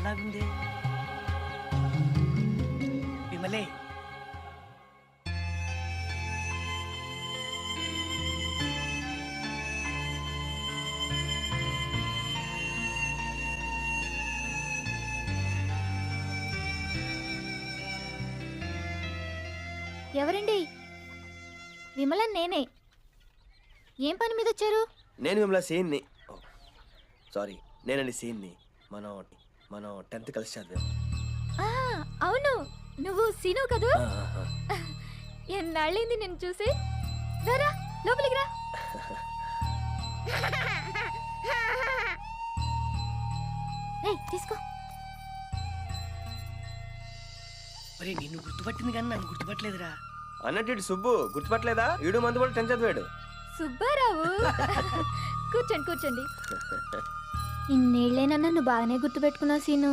ఎవరిలాగుంది? విమలే, ఎవరండి? విమల నేనే. ఏం పని మీద వచ్చారు? నేను విమల సీన్ని. సారీ, నేనండి సీన్ని. మనం 10th కలిసి చదివాం. అవును, నువ్వు సీను కదూ? ఎన్నాళ్ళైంది నేను చూసి. రారా లోపలికి రా. తీసుకో. మరి నిన్ను గుర్తుపట్టింది కానీ నన్ను గుర్తుపట్టలేదురా. అన్నట్టు సుబ్బు గుర్తుపట్టలేదా? ఈడు మందు కూడా 10th చదివాడు. సుబ్బారావు. కూర్చోండి కూర్చోండి. ఇన్నేళ్లైనా నన్ను బాగానే గుర్తుపెట్టుకున్నావు సీను.